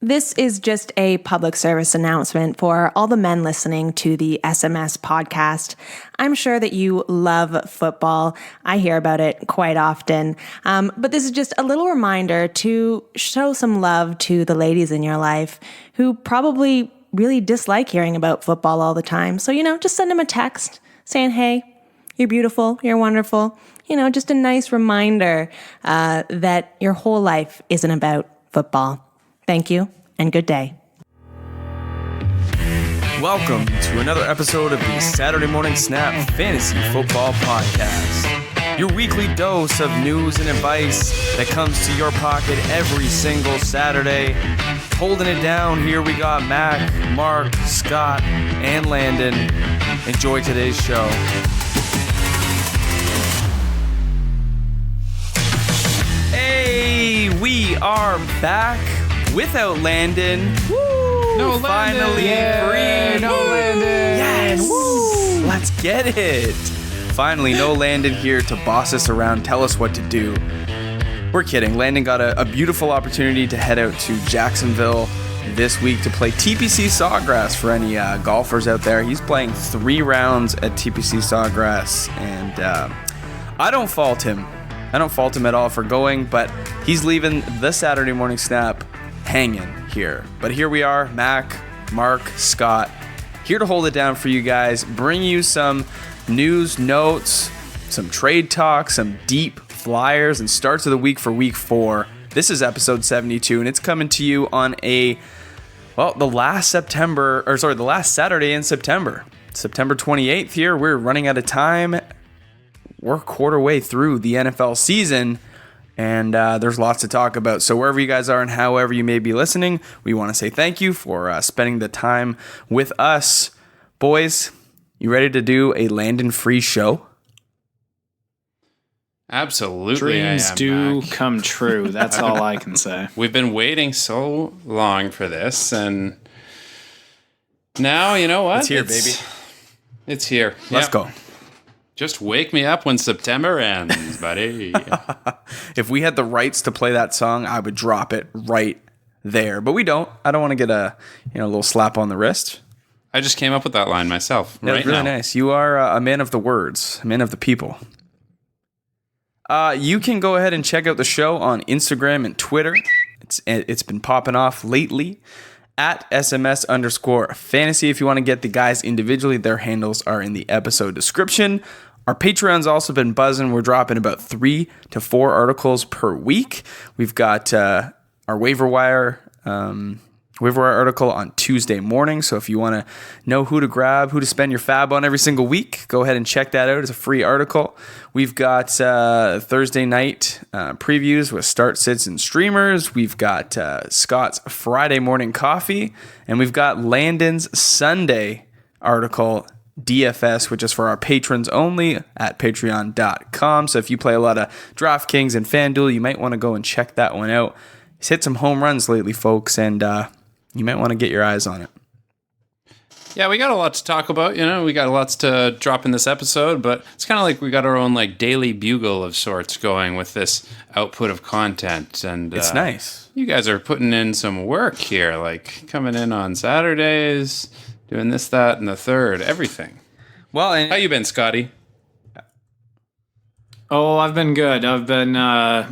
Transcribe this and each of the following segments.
This is just a public service announcement for all the men listening to the SMS podcast. I'm sure that you love football. I hear about it quite often. But this is just a little reminder to show some love to the ladies in your life who probably really dislike hearing about football all the time. So, just send them a text saying, hey, you're beautiful, you're wonderful. Just a nice reminder that your whole life isn't about football. Thank you, and good day. Welcome to another episode of the Saturday Morning Snap Fantasy Football Podcast. Your weekly dose of news and advice that comes to your pocket every single Saturday. Holding it down, here we got Mac, Mark, Scott, and Landon. Enjoy today's show. Hey, we are back without Landon. Woo! No Landon. Finally free. No Landon. Yes. Woo! Let's get it. Finally, no Landon here to boss us around, tell us what to do. We're kidding. Landon got a beautiful opportunity to head out to Jacksonville this week to play TPC Sawgrass for any golfers out there. He's playing 3 rounds at TPC Sawgrass, and I don't fault him. I don't fault him at all for going, but he's leaving the Saturday Morning Snap hanging here. But here we are, Mac, Mark, Scott, here to hold it down for you guys, bring you some news, notes, some trade talk, some deep flyers, and starts of the week for week 4. This is episode 72, and it's coming to you on the last Saturday in September. September 28th here. We're running out of time. We're a quarter way through the NFL season, and there's lots to talk about. So wherever you guys are and however you may be listening, we want to say thank you for spending the time with us. Boys, you ready to do a Landon free show? Absolutely. Dreams do come true. That's all I can say. We've been waiting so long for this, and now, you know what? It's here, baby. It's here. Let's go. Just wake me up when September ends, buddy. If we had the rights to play that song, I would drop it right there. But we don't. I don't want to get a little slap on the wrist. I just came up with that line myself. That's really nice. You are a man of the words, a man of the people. You can go ahead and check out the show on Instagram and Twitter. It's been popping off lately at SMS_fantasy. If you want to get the guys individually, their handles are in the episode description. Our Patreon's also been buzzing. We're dropping about 3 to 4 articles per week. We've got our waiver wire article on Tuesday morning. So if you want to know who to grab, who to spend your fab on every single week, go ahead and check that out. It's a free article. We've got Thursday night previews with start, sits, and streamers. We've got Scott's Friday morning coffee, and we've got Landon's Sunday article, DFS, which is for our patrons only at patreon.com. So if you play a lot of DraftKings and FanDuel, you might want to go and check that one out. He's hit some home runs lately, folks, and you might want to get your eyes on it. Yeah, we got a lot to talk about. We got lots to drop in this episode, but it's kind of like we got our own daily bugle of sorts going with this output of content. And it's nice. You guys are putting in some work here, coming in on Saturdays, doing this, that, and the third, everything. Well, and how you been, Scotty? Oh, I've been good. I've been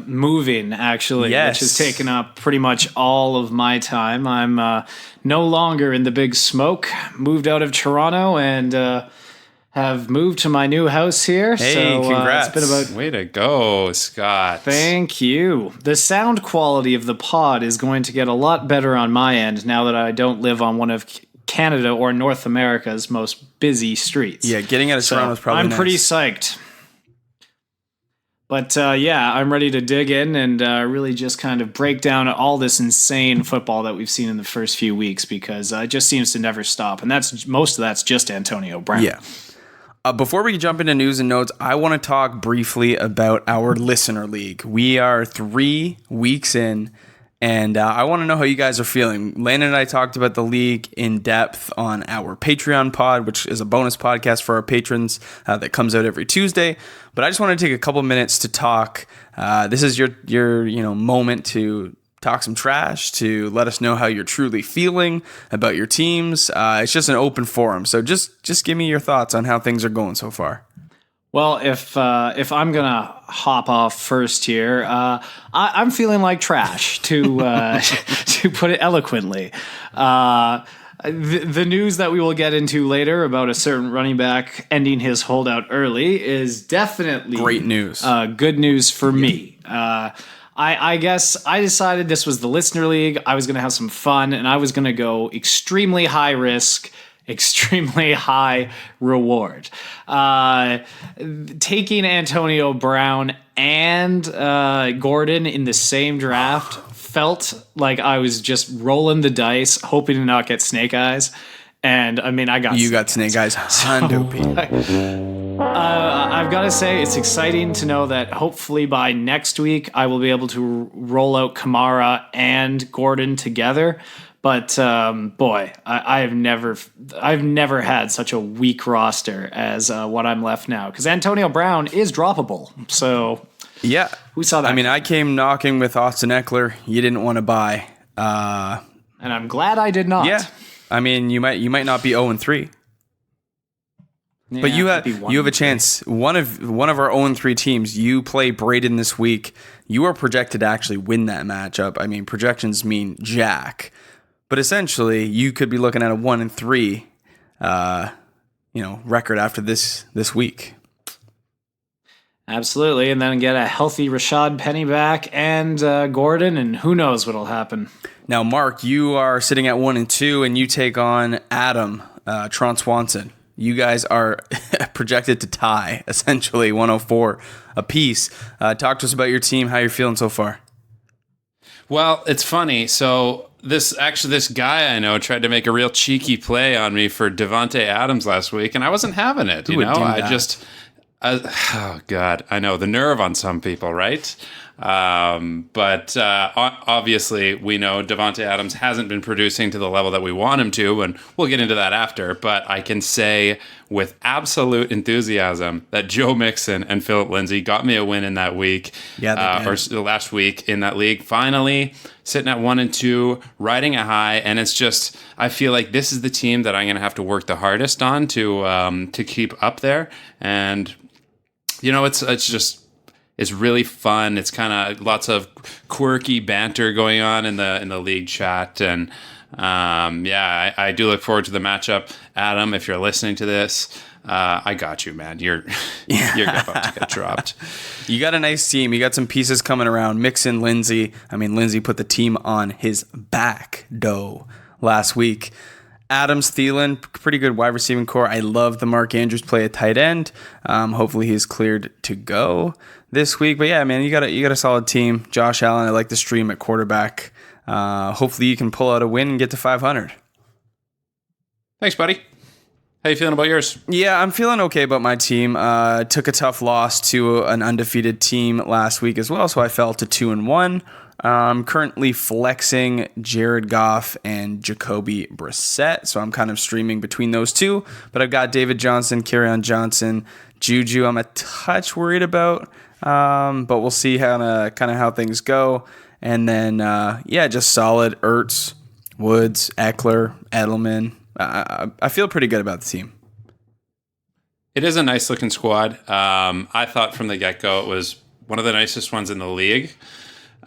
moving, actually, yes, which has taken up pretty much all of my time. I'm no longer in the big smoke. Moved out of Toronto and have moved to my new house here. Hey, so, congrats. It's been about... Way to go, Scott. Thank you. The sound quality of the pod is going to get a lot better on my end now that I don't live on one of Canada or North America's most busy streets. Yeah, getting out of Toronto is probably I'm nice. pretty psyched. But I'm ready to dig in and really just kind of break down all this insane football that we've seen in the first few weeks, because it just seems to never stop. And most of that's just Antonio Brown. Yeah. Before we jump into news and notes, I want to talk briefly about our listener league. We are 3 weeks in, and I want to know how you guys are feeling. Landon and I talked about the league in depth on our Patreon pod, which is a bonus podcast for our patrons that comes out every Tuesday. But I just want to take a couple minutes to talk. This is your moment to talk some trash, to let us know how you're truly feeling about your teams. It's just an open forum. So just give me your thoughts on how things are going so far. Well, if I'm gonna hop off first here, I'm feeling like trash to to put it eloquently. The news that we will get into later about a certain running back ending his holdout early is definitely great news. Good news for me. I guess I decided this was the listener league. I was going to have some fun, and I was going to go extremely high risk, extremely high reward. Taking Antonio Brown and Gordon in the same draft felt like I was just rolling the dice, hoping to not get snake eyes. And I mean, I got snake eyes. Hundo P. I've got to say, it's exciting to know that hopefully by next week I will be able to roll out Kamara and Gordon together. But boy, I've never had such a weak roster as what I'm left now, because Antonio Brown is droppable. So yeah, who saw that? I mean, I came knocking with Austin Eckler. You didn't want to buy, and I'm glad I did not. Yeah, I mean, you might not be 0-3. Yeah, but you have a chance. One of our 0-3 teams, you play Braden this week. You are projected to actually win that matchup. I mean, projections mean jack, but essentially you could be looking at a 1-3, record after this week. Absolutely, and then get a healthy Rashad Penny back and Gordon, and who knows what'll happen. Now, Mark, you are sitting at 1-2, and you take on Adam Tron Swanson. You guys are projected to tie, essentially 104 apiece. Talk to us about your team, how you're feeling so far. Well, it's funny. So this guy I know tried to make a real cheeky play on me for Devontae Adams last week, and I wasn't having it. Oh God, I know the nerve on some people, right? But obviously we know Devontae Adams hasn't been producing to the level that we want him to, and we'll get into that after. But I can say with absolute enthusiasm that Joe Mixon and Phillip Lindsay got me a win in that week, or last week in that league. Finally, sitting at 1-2, riding a high, and it's just I feel like this is the team that I'm going to have to work the hardest on to keep up there, and it's really fun. It's kind of lots of quirky banter going on in the league chat, and I do look forward to the matchup. Adam, if you're listening to this, I got you, man. You're about to get dropped. You got a nice team. You got some pieces coming around. Mixon, Lindsay. I mean, Lindsay put the team on his back, last week. Adams, Thielen, pretty good wide receiving core. I love the Mark Andrews play at tight end. Hopefully he's cleared to go this week. But yeah, man, you got a solid team. Josh Allen, I like the stream at quarterback. Hopefully you can pull out a win and get to 500. Thanks, buddy. How you feeling about yours? Yeah, I'm feeling okay about my team. Took a tough loss to an undefeated team last week as well, so I fell to 2-1. I'm currently flexing Jared Goff and Jacoby Brissett, so I'm kind of streaming between those two. But I've got David Johnson, Kerryon Johnson, Juju. I'm a touch worried about, but we'll see how things go. And then just solid Ertz, Woods, Eckler, Edelman. I feel pretty good about the team. It is a nice looking squad. I thought from the get-go it was one of the nicest ones in the league.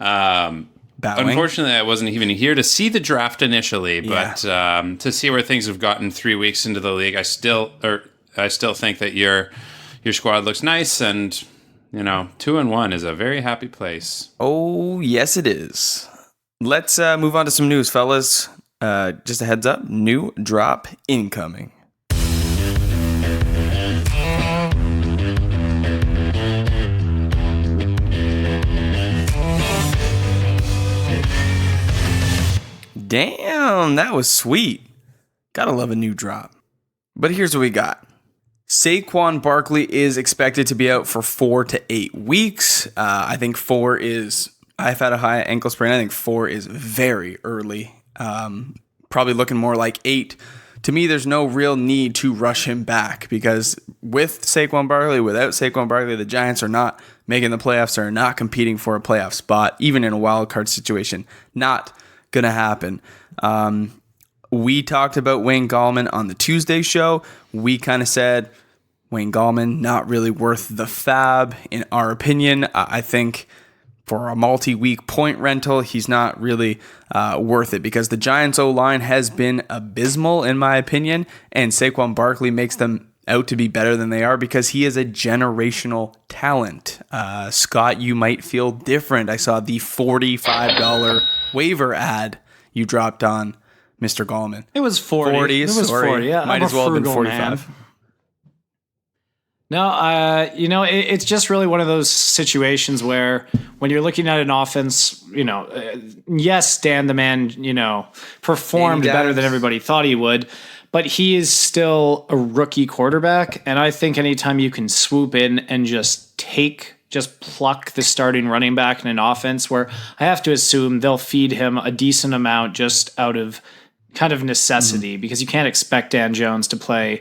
Unfortunately, I wasn't even here to see the draft initially, but to see where things have gotten 3 weeks into the league, I still think that your squad looks nice, and 2-1 is a very happy place. Oh yes, it is. Let's move on to some news, fellas. Just a heads up, new drop incoming. Damn, that was sweet. Gotta love a new drop. But here's what we got. Saquon Barkley is expected to be out for 4 to 8 weeks. I think 4 is... I've had a high ankle sprain. I think 4 is very early. Probably looking more like 8. To me, there's no real need to rush him back because with Saquon Barkley, without Saquon Barkley, the Giants are not making the playoffs or not competing for a playoff spot, even in a wild card situation. Not going to happen. We talked about Wayne Gallman on the Tuesday show. We kind of said Wayne Gallman, not really worth the fab, in our opinion. I think for a multi-week point rental, he's not really worth it because the Giants' O-line has been abysmal, in my opinion, and Saquon Barkley makes them out to be better than they are because he is a generational talent. Scott, you might feel different. I saw the $45 waiver ad you dropped on Mr. Gallman. It was 40. It was 40. Yeah, might as well have been 45. Man. No, it's just really one of those situations where when you're looking at an offense, yes, Dan the man, performed better than everybody thought he would, but he is still a rookie quarterback. And I think anytime you can swoop in and just pluck the starting running back in an offense where I have to assume they'll feed him a decent amount just out of kind of necessity because you can't expect Dan Jones to play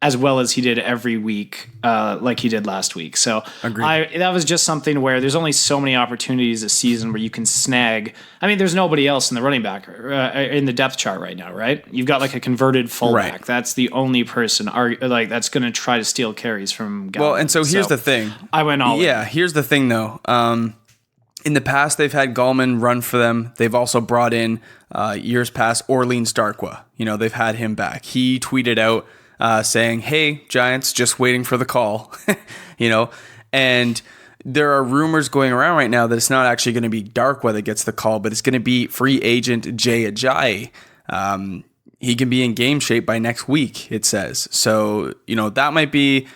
as well as he did every week, like he did last week. So that was just something where there's only so many opportunities a season where you can snag. I mean, there's nobody else in the running back in the depth chart right now, right? You've got like a converted fullback. Right. That's the only person that's going to try to steal carries from guys. Well, and so here's the thing. I went all in. Here's the thing, though. In the past, they've had Gallman run for them. They've also brought in, years past, Orleans Darkwa. They've had him back. He tweeted out, saying, "Hey, Giants, just waiting for the call," and there are rumors going around right now that it's not actually going to be Darkwa that gets the call, but it's going to be free agent Jay Ajayi. He can be in game shape by next week, it says. So, that might be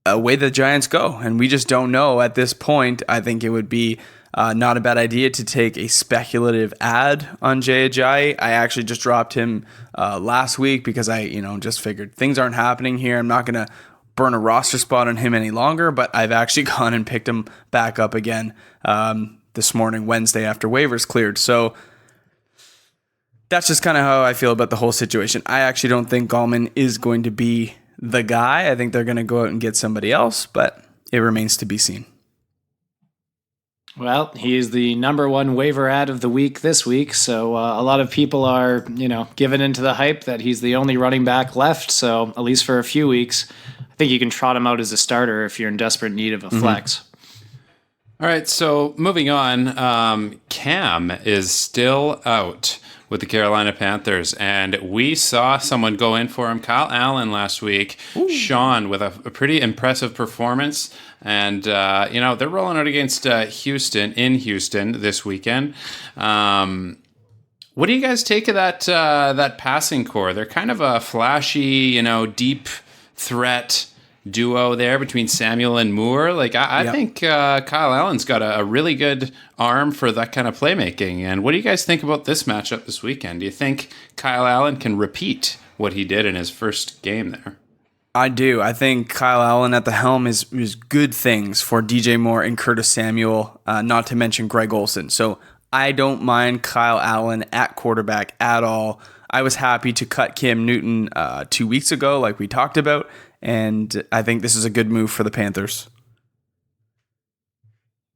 a way the Giants go, and we just don't know at this point. I think it would be not a bad idea to take a speculative ad on Jay Ajayi. I actually just dropped him last week because I, just figured things aren't happening here. I'm not going to burn a roster spot on him any longer, but I've actually gone and picked him back up again this morning, Wednesday, after waivers cleared. So that's just kind of how I feel about the whole situation. I actually don't think Gallman is going to be the guy. I think they're going to go out and get somebody else, but it remains to be seen. Well, he is the number one waiver ad of the week this week, so a lot of people are, giving into the hype that he's the only running back left, so at least for a few weeks, I think you can trot him out as a starter if you're in desperate need of a flex. All right, so moving on, Cam is still out with the Carolina Panthers, and we saw someone go in for him, Kyle Allen, last week. Ooh. Sean with a pretty impressive performance, and they're rolling out against Houston in Houston this weekend. What do you guys take of that passing core? They're kind of a flashy, deep threat duo there between Samuel and Moore. I think Kyle Allen's got a really good arm for that kind of playmaking. And what do you guys think about this matchup this weekend? Do you think Kyle Allen can repeat what he did in his first game there? I do. I think Kyle Allen at the helm is good things for DJ Moore and Curtis Samuel, not to mention Greg Olsen. So I don't mind Kyle Allen at quarterback at all. I was happy to cut Cam Newton 2 weeks ago, like we talked about, and I think this is a good move for the Panthers.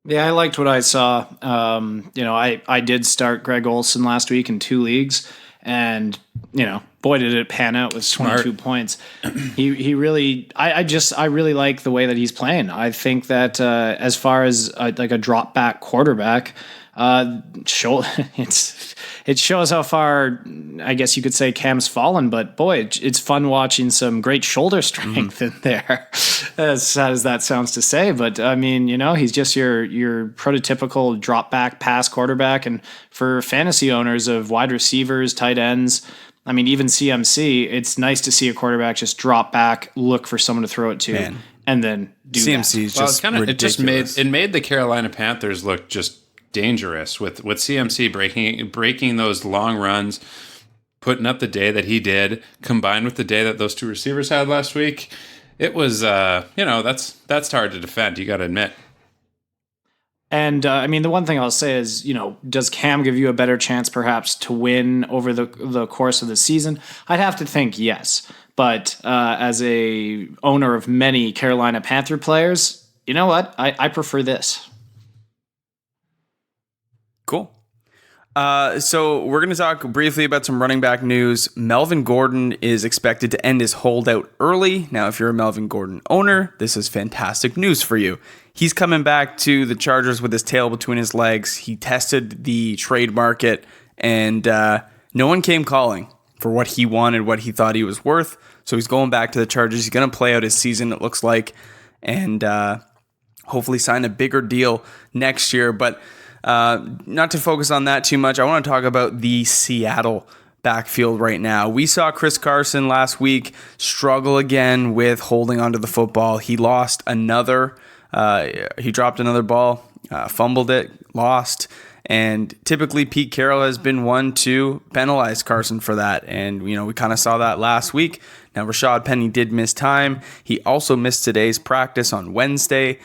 Yeah, I liked what I saw. I did start Greg Olsen last week in 2 leagues, and boy, did it pan out with 22 points. He really, I really like the way that he's playing. I think that as far as a drop back quarterback, it shows how far, I guess you could say, Cam's fallen, but boy, it's fun watching some great shoulder strength in there, as sad as that sounds to say. But I mean, he's just your prototypical drop back pass quarterback. And for fantasy owners of wide receivers, tight ends, I mean, even CMC, it's nice to see a quarterback just drop back, look for someone to throw it to, and then do CMC is just ridiculous. It made the Carolina Panthers look just dangerous with CMC breaking those long runs, putting up the day that he did, combined with the day that those two receivers had last week. It was that's hard to defend, you got to admit. And I mean, the one thing I'll say is, does Cam give you a better chance perhaps to win over the course of the season? I'd have to think yes, but as a owner of many Carolina Panther players, you know what? I prefer this. Cool. So we're going to talk briefly about some running back news. Melvin Gordon is expected to end his holdout early. Now, if you're a Melvin Gordon owner, this is fantastic news for you. He's coming back to the Chargers with his tail between his legs. He tested the trade market, and no one came calling for what he wanted, what he thought he was worth. So he's going back to the Chargers. He's going to play out his season, it looks like, and hopefully sign a bigger deal next year. But not to focus on that too much, I want to talk about the Seattle backfield right now. We saw Chris Carson last week struggle again with holding onto the football. He lost another. He dropped another ball, fumbled it, lost. And typically Pete Carroll has been one to penalize Carson for that. And, we kind of saw that last week. Now, Rashad Penny did miss time. He also missed today's practice on Wednesday.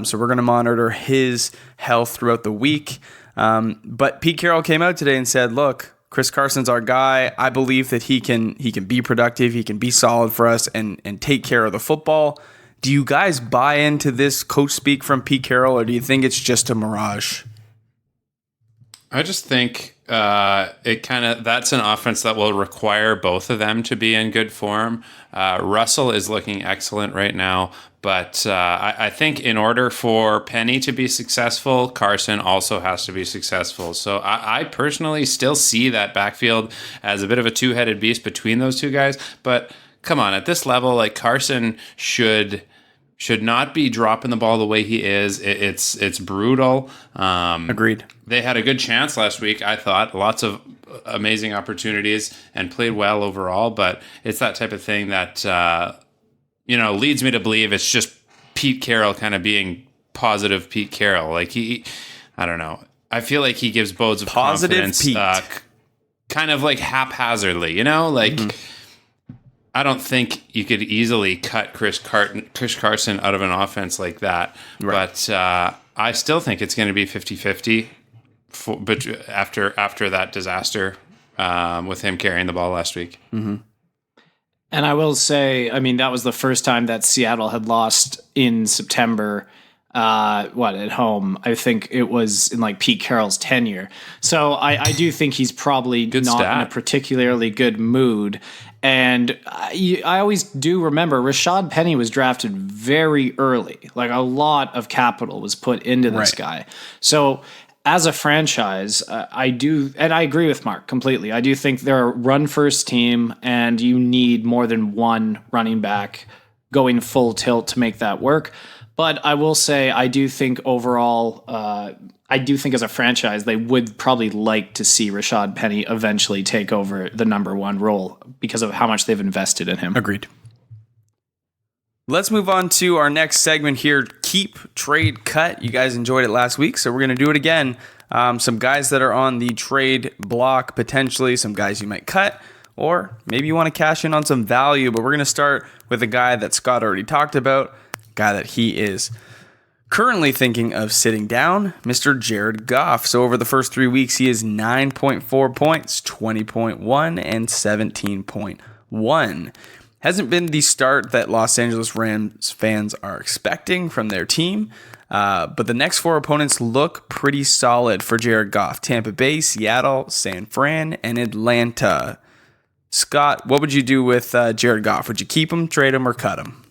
So we're going to monitor his health throughout the week. But Pete Carroll came out today and said, look, Chris Carson's our guy. I believe that he can be productive. He can be solid for us and take care of the football. Do you guys buy into this coach speak from Pete Carroll, or do you think it's just a mirage? I just think that's an offense that will require both of them to be in good form. Russell is looking excellent right now, but I think in order for Penny to be successful, Carson also has to be successful. So I personally still see that backfield as a bit of a two-headed beast between those two guys. But come on, at this level, like Carson should not be dropping the ball the way he is. It's brutal. Agreed. They had a good chance last week, I thought. Lots of amazing opportunities and played well overall. But it's that type of thing that, leads me to believe it's just Pete Carroll kind of being positive Pete Carroll. Like I don't know. I feel like he gives bodes of positive confidence. Pete. Kind of like haphazardly, I don't think you could easily cut Chris Carson out of an offense like that. Right. But I still think it's going to be 50-50 but after that disaster with him carrying the ball last week. Mm-hmm. And I will say, that was the first time that Seattle had lost in September. At home? I think it was in Pete Carroll's tenure. So I do think he's probably not in a particularly good mood. And I always do remember Rashad Penny was drafted very early. A lot of capital was put into this guy. So as a franchise, I do, and I agree with Mark completely. I do think they're a run-first team, and you need more than one running back going full tilt to make that work. But I will say, I do think overall, as a franchise, they would probably like to see Rashad Penny eventually take over the number one role because of how much they've invested in him. Agreed. Let's move on to our next segment here, Keep, Trade, Cut. You guys enjoyed it last week, so we're going to do it again. Some guys that are on the trade block, potentially, some guys you might cut, or maybe you want to cash in on some value, but we're going to start with a guy that Scott already talked about, guy that he is currently thinking of sitting down, Mr. Jared Goff. So over the first 3 weeks, he is 9.4 points, 20.1, and 17.1. Hasn't been the start that Los Angeles Rams fans are expecting from their team, but the next four opponents look pretty solid for Jared Goff. Tampa Bay, Seattle, San Fran, and Atlanta. Scott, what would you do with Jared Goff? Would you keep him, trade him, or cut him?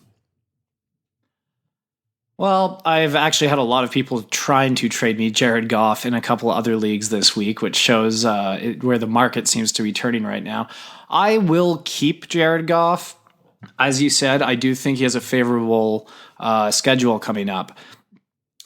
Well, I've actually had a lot of people trying to trade me Jared Goff in a couple of other leagues this week, which shows where the market seems to be turning right now. I will keep Jared Goff. As you said, I do think he has a favorable schedule coming up.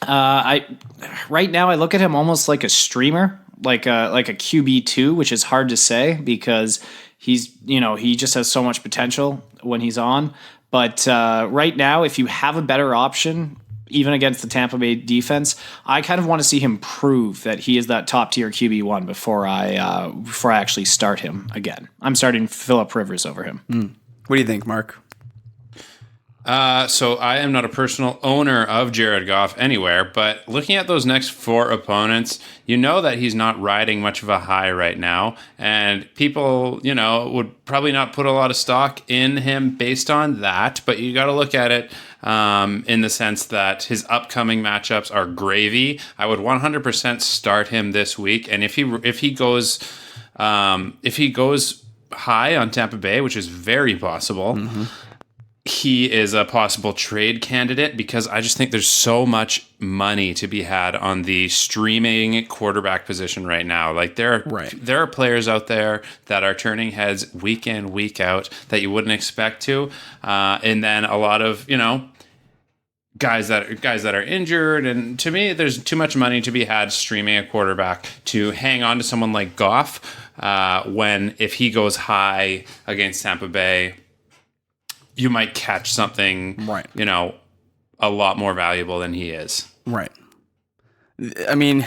Right now, I look at him almost like a streamer, like a QB2, which is hard to say because he just has so much potential when he's on. But right now, if you have a better option, even against the Tampa Bay defense, I kind of want to see him prove that he is that top tier QB1 before I actually start him again. I'm starting Phillip Rivers over him. What do you think, Mark? So I am not a personal owner of Jared Goff anywhere, but looking at those next 4 opponents, you know that he's not riding much of a high right now, and people, would probably not put a lot of stock in him based on that, but you got to look at it in the sense that his upcoming matchups are gravy. I would 100% start him this week, and if he goes high on Tampa Bay, which is very possible, he is a possible trade candidate because I just think there's so much money to be had on the streaming quarterback position right now. Like there are players out there that are turning heads week in, week out that you wouldn't expect to. And then a lot of, guys that are injured. And to me, there's too much money to be had streaming a quarterback to hang on to someone like Goff if he goes high against Tampa Bay, you might catch something, a lot more valuable than he is. Right. I mean,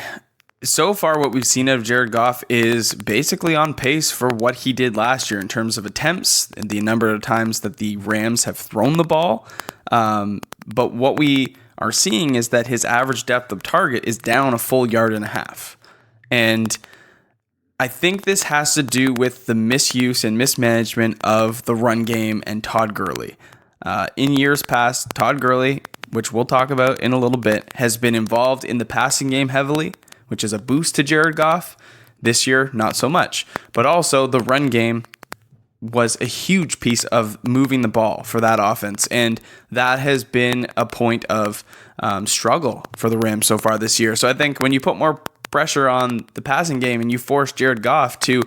so far what we've seen of Jared Goff is basically on pace for what he did last year in terms of attempts and the number of times that the Rams have thrown the ball. But what we are seeing is that his average depth of target is down a full 1.5 yards. And I think this has to do with the misuse and mismanagement of the run game and Todd Gurley. In years past, Todd Gurley, which we'll talk about in a little bit, has been involved in the passing game heavily, which is a boost to Jared Goff. This year, not so much. But also, the run game was a huge piece of moving the ball for that offense. And that has been a point of struggle for the Rams so far this year. So I think when you put more pressure on the passing game and you force Jared Goff to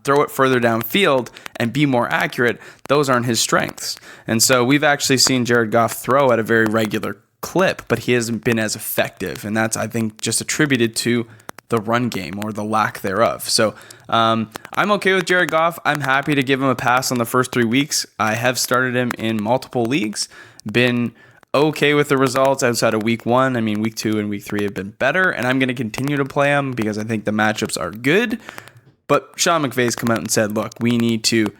throw it further downfield and be more accurate, those aren't his strengths. And so we've actually seen Jared Goff throw at a very regular clip, but he hasn't been as effective. And that's, I think, just attributed to the run game or the lack thereof. So I'm okay with Jared Goff. I'm happy to give him a pass on the first 3 weeks. I have started him in multiple leagues, been okay with the results outside of week 1. I mean, week 2 and week 3 have been better, and I'm going to continue to play him because I think the matchups are good. But Sean McVay's come out and said, look, we need to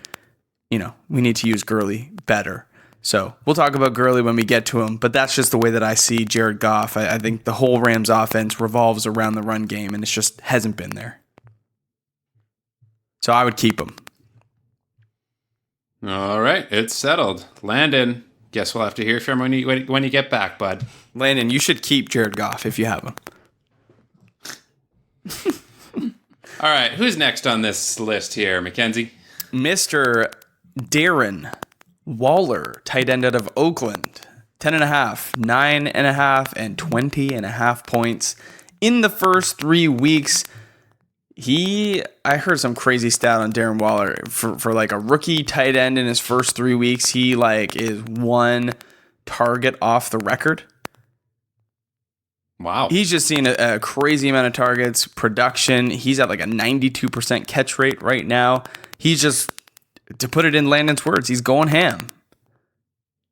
use Gurley better. So we'll talk about Gurley when we get to him, but that's just the way that I see Jared Goff. I think the whole Rams offense revolves around the run game, and it just hasn't been there. So I would keep him. All right, it's settled. Landon, guess we'll have to hear from him when you get back, bud. Landon, you should keep Jared Goff if you have him. All right, who's next on this list here, Mackenzie? Mr. Darren Waller, tight end out of Oakland. 10.5, 9.5, and 20.5 points in the first 3 weeks. I heard some crazy stat on Darren Waller for like a rookie tight end in his first 3 weeks. He is 1 target off the record. Wow. He's just seen a crazy amount of targets, production. He's at like a 92% catch rate right now. He's just, to put it in Landon's words, he's going ham.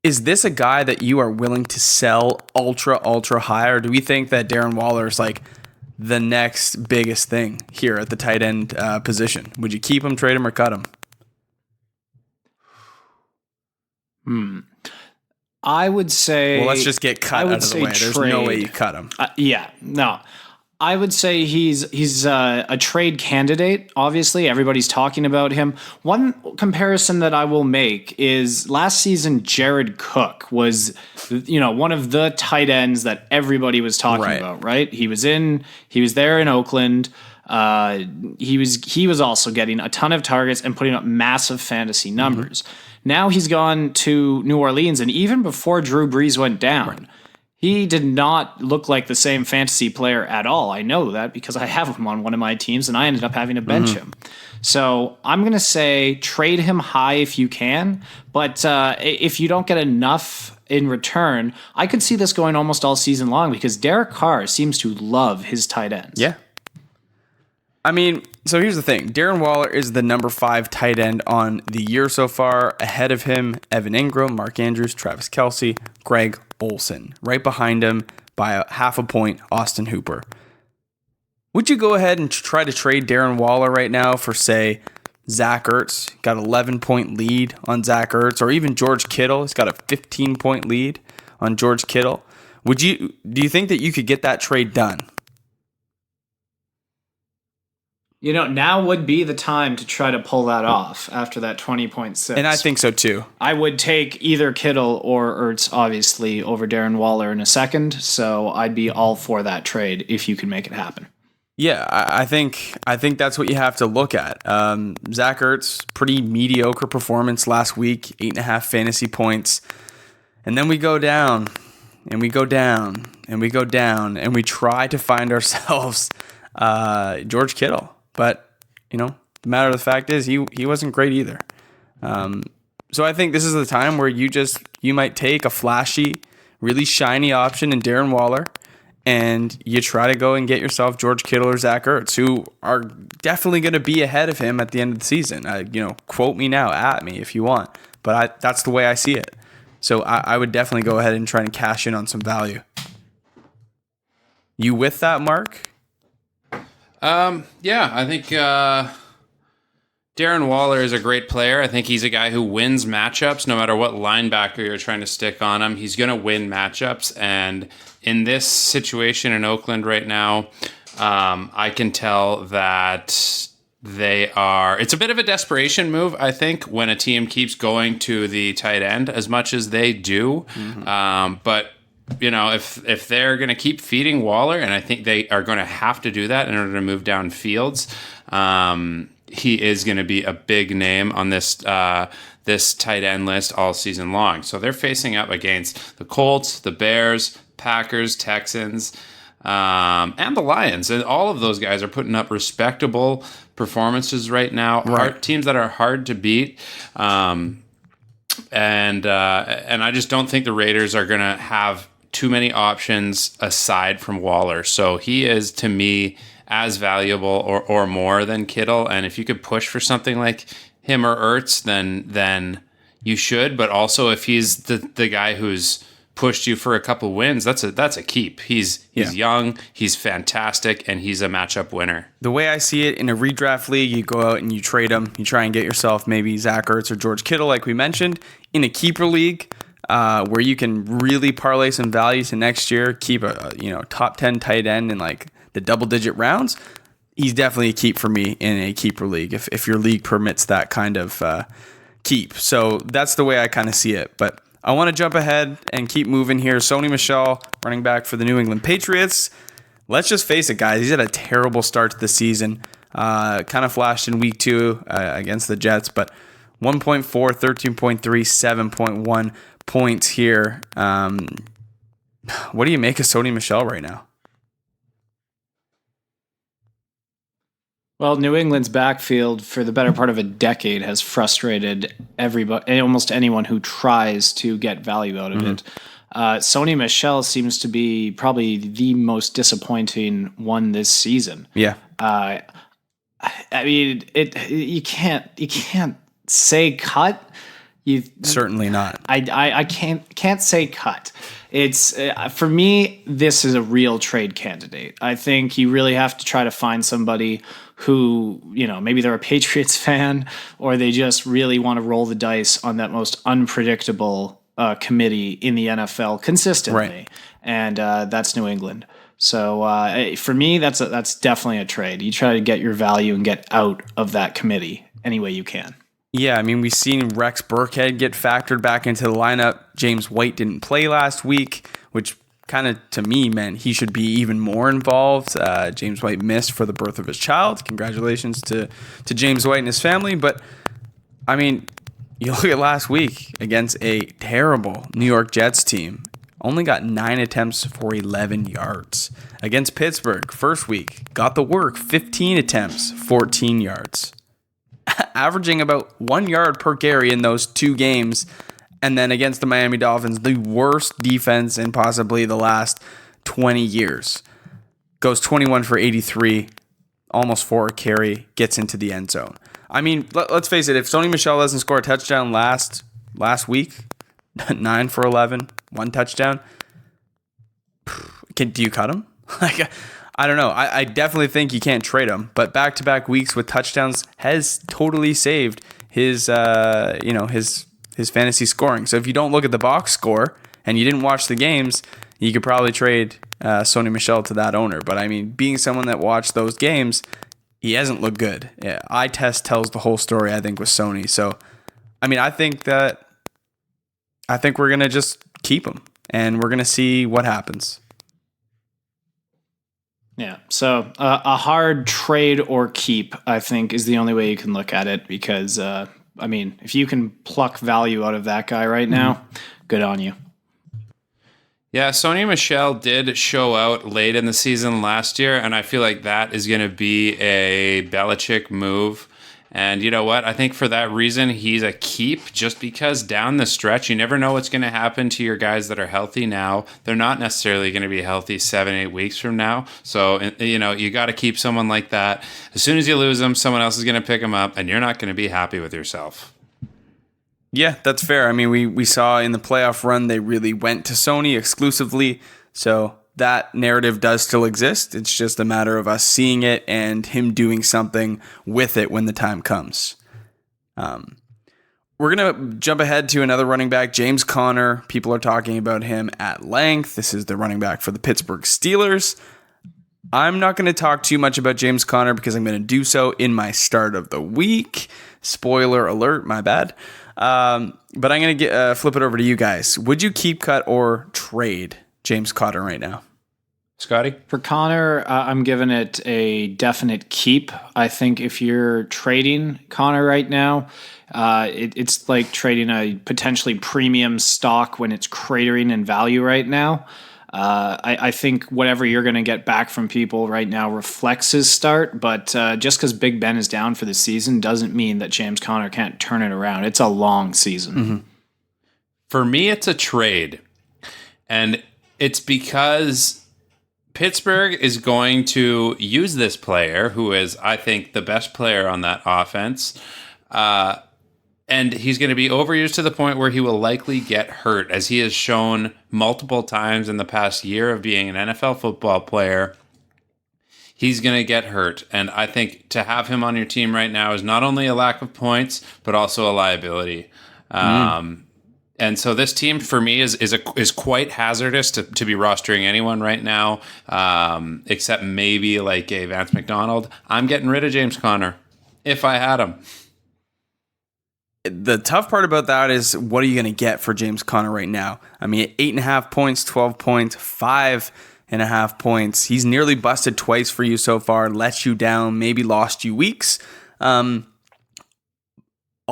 Is this a guy that you are willing to sell ultra high, or do we think that Darren Waller is like the next biggest thing here at the tight end position? Would you keep him, trade him, or cut him? I would say... Well, let's just get cut out of the way. There's no way you cut him. No. I would say he's a trade candidate. Obviously, everybody's talking about him. One comparison that I will make is last season, Jared Cook was, one of the tight ends that everybody was talking about, right? He was there in Oakland. He was also getting a ton of targets and putting up massive fantasy numbers. Now he's gone to New Orleans, and even before Drew Brees went down, he did not look like the same fantasy player at all. I know that because I have him on one of my teams, and I ended up having to bench him. So I'm going to say trade him high if you can, but if you don't get enough in return, I could see this going almost all season long because Derek Carr seems to love his tight ends. Yeah. I mean, so here's the thing. Darren Waller is the number 5 tight end on the year so far. Ahead of him, Evan Ingram, Mark Andrews, Travis Kelce, Greg Olsen. Right behind him by 0.5 point, Austin Hooper. Would you go ahead and try to trade Darren Waller right now for, say, Zach Ertz got 11-point lead on Zach Ertz, or even George Kittle has got a 15-point lead on George Kittle. Do you think that you could get that trade done? Now would be the time to try to pull that off after that 20.6. And I think so too. I would take either Kittle or Ertz, obviously, over Darren Waller in a second. So I'd be all for that trade if you can make it happen. Yeah, I think that's what you have to look at. Zach Ertz, pretty mediocre performance last week, 8.5 fantasy points. And then we go down, and we go down, and we go down, and we try to find ourselves George Kittle. But, the matter of the fact is he wasn't great either. So I think this is the time where you might take a flashy, really shiny option in Darren Waller, and you try to go and get yourself George Kittle or Zach Ertz, who are definitely going to be ahead of him at the end of the season. Quote me now, at me if you want. But that's the way I see it. So I would definitely go ahead and try and cash in on some value. You with that, Mark? Yeah, I think Darren Waller is a great player. I think he's a guy who wins matchups no matter what linebacker you're trying to stick on him. He's going to win matchups. And in this situation in Oakland right now, I can tell that it's a bit of a desperation move, I think, when a team keeps going to the tight end as much as they do. Mm-hmm. But if they're going to keep feeding Waller, and I think they are going to have to do that in order to move down fields, he is going to be a big name on this tight end list all season long. So they're facing up against the Colts, the Bears, Packers, Texans, and the Lions. And all of those guys are putting up respectable performances right now. Right. Teams that are hard to beat. And I just don't think the Raiders are going to have too many options aside from Waller. So he is, to me, as valuable or more than Kittle. And if you could push for something like him or Ertz, then you should. But also, if he's the guy who's pushed you for a couple wins, that's a keep. He's young, he's fantastic, and he's a matchup winner. The way I see it, in a redraft league, you go out and you trade him. You try and get yourself maybe Zach Ertz or George Kittle, like we mentioned. In a keeper league, where you can really parlay some value to next year, keep a top 10 tight end in like the double-digit rounds, he's definitely a keep for me in a keeper league, if your league permits that kind of keep. So that's the way I kind of see it. But I want to jump ahead and keep moving here. Sony Michel, running back for the New England Patriots. Let's just face it, guys. He's had a terrible start to the season. Kind of flashed in week 2 against the Jets, but 1.4, 13.3, 7.1 points here. What do you make of Sony Michel right now? Well, New England's backfield for the better part of a decade has frustrated everybody, almost anyone who tries to get value out of it. Sony Michel seems to be probably the most disappointing one this season. Yeah. I mean, you can't say cut. Certainly not. I can't say cut. It's for me, this is a real trade candidate. I think you really have to try to find somebody who, maybe they're a Patriots fan or they just really want to roll the dice on that most unpredictable committee in the NFL consistently. Right. And that's New England. So for me, that's definitely a trade. You try to get your value and get out of that committee any way you can. Yeah, I mean, we've seen Rex Burkhead get factored back into the lineup. James White didn't play last week, which kind of, to me, meant he should be even more involved. James White missed for the birth of his child. Congratulations to James White and his family. But, I mean, you look at last week against a terrible New York Jets team. Only got 9 attempts for 11 yards. Against Pittsburgh, first week, got the work, 15 attempts, 14 yards. Averaging about 1 yard per carry in those 2 games. And then against the Miami Dolphins, the worst defense in possibly the last 20 years. Goes 21 for 83, almost 4 a carry, gets into the end zone. I mean, let's face it, if Sony Michel doesn't score a touchdown last week, 9 for 11, 1 touchdown, do you cut him? I don't know. I definitely think you can't trade him, but back-to-back weeks with touchdowns has totally saved his fantasy scoring. So if you don't look at the box score and you didn't watch the games, you could probably trade Sony Michel to that owner. But I mean, being someone that watched those games, he hasn't looked good. Yeah, eye test tells the whole story, I think, with Sony. So, I mean, I think we're going to just keep him and we're going to see what happens. Yeah, so a hard trade or keep, I think, is the only way you can look at it because, I mean, if you can pluck value out of that guy right now, good on you. Yeah, Sony Michel did show out late in the season last year, and I feel like that is going to be a Belichick move. And you know what? I think for that reason, he's a keep just because down the stretch, you never know what's going to happen to your guys that are healthy now. They're not necessarily going to be healthy 7-8 weeks from now. So, you got to keep someone like that. As soon as you lose them, someone else is going to pick them up, and you're not going to be happy with yourself. Yeah, that's fair. I mean, we saw in the playoff run, they really went to Sony exclusively. So that narrative does still exist. It's just a matter of us seeing it and him doing something with it when the time comes. We're going to jump ahead to another running back, James Conner. People are talking about him at length. This is the running back for the Pittsburgh Steelers. I'm not going to talk too much about James Conner because I'm going to do so in my start of the week. Spoiler alert, my bad. But I'm going to flip it over to you guys. Would you keep, cut, or trade James Conner right now? Scotty? For Connor, I'm giving it a definite keep. I think if you're trading Connor right now, it's like trading a potentially premium stock when it's cratering in value right now. I think whatever you're going to get back from people right now reflects his start, but just because Big Ben is down for the season doesn't mean that James Conner can't turn it around. It's a long season. Mm-hmm. For me, it's a trade. And it's because Pittsburgh is going to use this player, who is, I think, the best player on that offense. And he's going to be overused to the point where he will likely get hurt, as he has shown multiple times in the past year of being an NFL football player. He's going to get hurt. And I think to have him on your team right now is not only a lack of points, but also a liability. And so this team, for me, is quite hazardous to be rostering anyone right now, except maybe like a Vance McDonald. I'm getting rid of James Conner if I had him. The tough part about that is, what are you going to get for James Conner right now? I mean, 8.5 points, 12 points, 5.5 points. He's nearly busted twice for you so far, let you down, maybe lost you weeks. I'll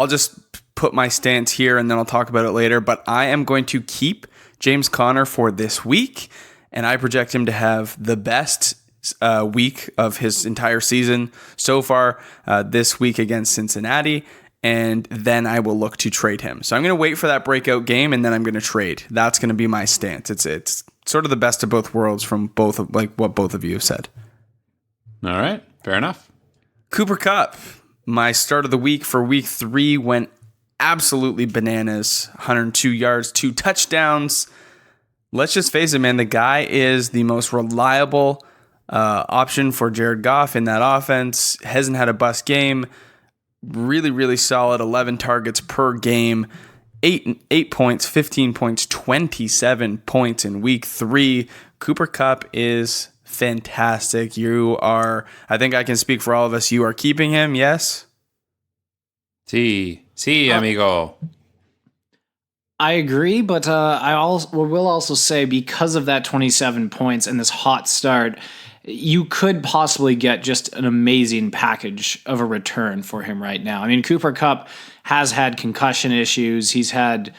just put my stance here and then I'll talk about it later, but I am going to keep James Conner for this week, and I project him to have the best week of his entire season so far this week against Cincinnati, and then I will look to trade him. So I'm going to wait for that breakout game, and then I'm going to trade. That's going to be my stance. It's sort of the best of both worlds from both of, like what both of you have said. All right, fair enough. Cooper Kupp, my start of the week for week 3 went absolutely bananas. 102 yards, 2 touchdowns. Let's just face it, man. The guy is the most reliable option for Jared Goff in that offense. Hasn't had a bust game. Really, really solid. 11 targets per game. 8 points, 15 points, 27 points in week 3. Cooper Kupp is fantastic. You are, I think I can speak for all of us, you are keeping him, yes? Sí, amigo. I agree, but I will also say, because of that 27 points and this hot start, you could possibly get just an amazing package of a return for him right now. I mean, Cooper Kupp has had concussion issues. He's had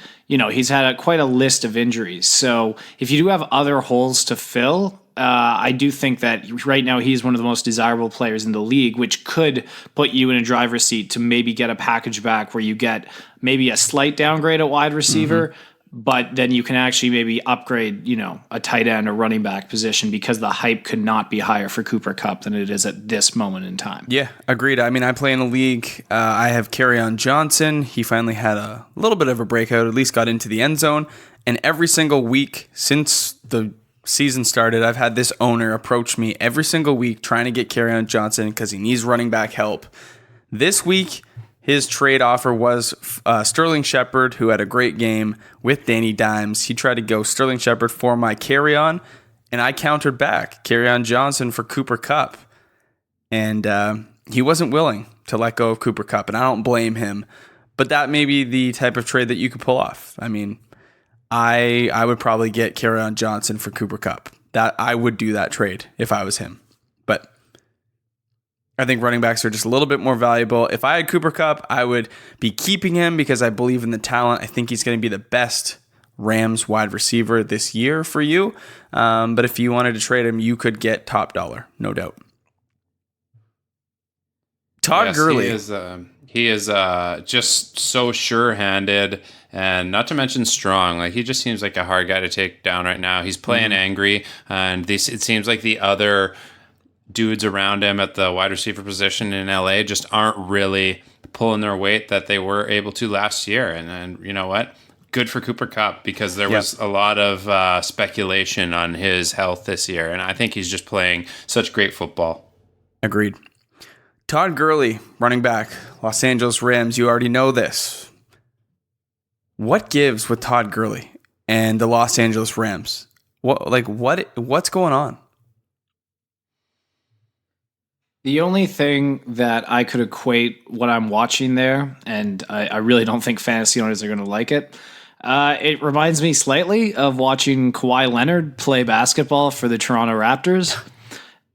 quite a list of injuries. So if you do have other holes to fill, I do think that right now he's one of the most desirable players in the league, which could put you in a driver's seat to maybe get a package back where you get maybe a slight downgrade at wide receiver, but then you can actually maybe upgrade, a tight end or running back position, because the hype could not be higher for Cooper Kupp than it is at this moment in time. Yeah, agreed. I mean, I play in the league. I have Kerryon Johnson. He finally had a little bit of a breakout, at least got into the end zone. And every single week since the season started, I've had this owner approach me every single week trying to get Kerryon Johnson because he needs running back help. This week, his trade offer was Sterling Shepard, who had a great game with Danny Dimes. He tried to go Sterling Shepard for my Kerryon, and I countered back Kerryon Johnson for Cooper Kupp. And he wasn't willing to let go of Cooper Kupp, and I don't blame him. But that may be the type of trade that you could pull off. I mean, I would probably get Kerryon Johnson for Cooper Kupp. That I would do that trade if I was him. But I think running backs are just a little bit more valuable. If I had Cooper Kupp, I would be keeping him because I believe in the talent. I think he's going to be the best Rams wide receiver this year for you. But if you wanted to trade him, you could get top dollar, no doubt. Todd Gurley. He is just so sure-handed, and not to mention strong. Like, he just seems like a hard guy to take down right now. He's playing angry, and it seems like the other dudes around him at the wide receiver position in LA just aren't really pulling their weight that they were able to last year. And you know what? Good for Cooper Kupp, because there was a lot of speculation on his health this year, and I think he's just playing such great football. Agreed. Todd Gurley, running back, Los Angeles Rams. You already know this. What gives with Todd Gurley and the Los Angeles Rams? What's going on? The only thing that I could equate what I'm watching there, and I really don't think fantasy owners are going to like it, it reminds me slightly of watching Kawhi Leonard play basketball for the Toronto Raptors.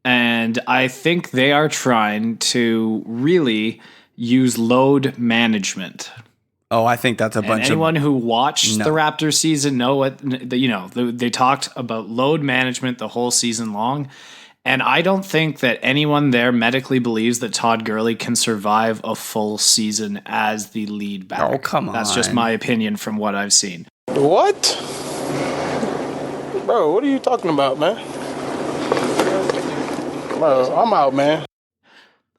And I think they are trying to really use load management. Oh, I think that's a bunch of... Anyone who watched the Raptors season know what... they talked about load management the whole season long. And I don't think that anyone there medically believes that Todd Gurley can survive a full season as the lead back. Oh, come on. That's just my opinion from what I've seen. What? Bro, what are you talking about, man? Bro, I'm out, man.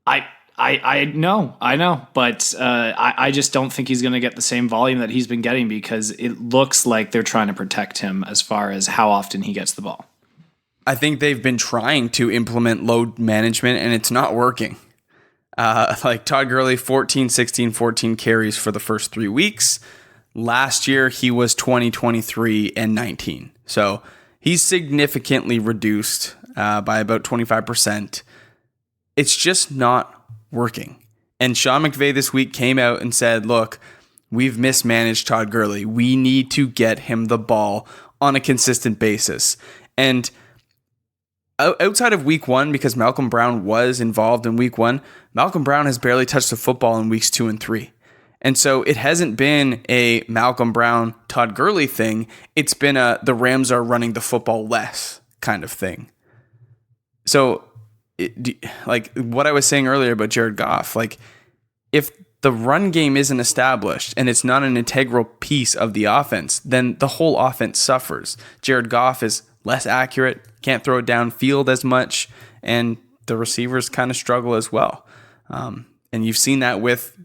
I know, but I just don't think he's going to get the same volume that he's been getting, because it looks like they're trying to protect him as far as how often he gets the ball. I think they've been trying to implement load management, and it's not working. Like Todd Gurley, 14, 16, 14 carries for the first 3 weeks. Last year, he was 20, 23, and 19. So he's significantly reduced by about 25%. It's just not working. And Sean McVay this week came out and said, look, we've mismanaged Todd Gurley. We need to get him the ball on a consistent basis. And outside of week 1, because Malcolm Brown was involved in week 1, Malcolm Brown has barely touched the football in weeks 2 and 3. And so it hasn't been a Malcolm Brown, Todd Gurley thing. It's been the Rams are running the football less kind of thing. So, like what I was saying earlier about Jared Goff, like if the run game isn't established and it's not an integral piece of the offense, then the whole offense suffers. Jared Goff is less accurate, can't throw it downfield as much, and the receivers kind of struggle as well. And you've seen that with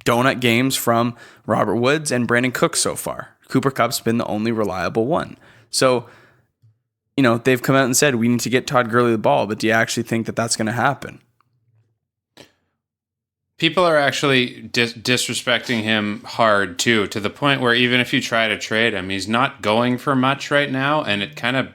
donut games from Robert Woods and Brandon Cooks so far. Cooper Kupp's been the only reliable one. So, they've come out and said, we need to get Todd Gurley the ball, but do you actually think that that's going to happen? People are actually disrespecting him hard, too, to the point where even if you try to trade him, he's not going for much right now, and it kind of,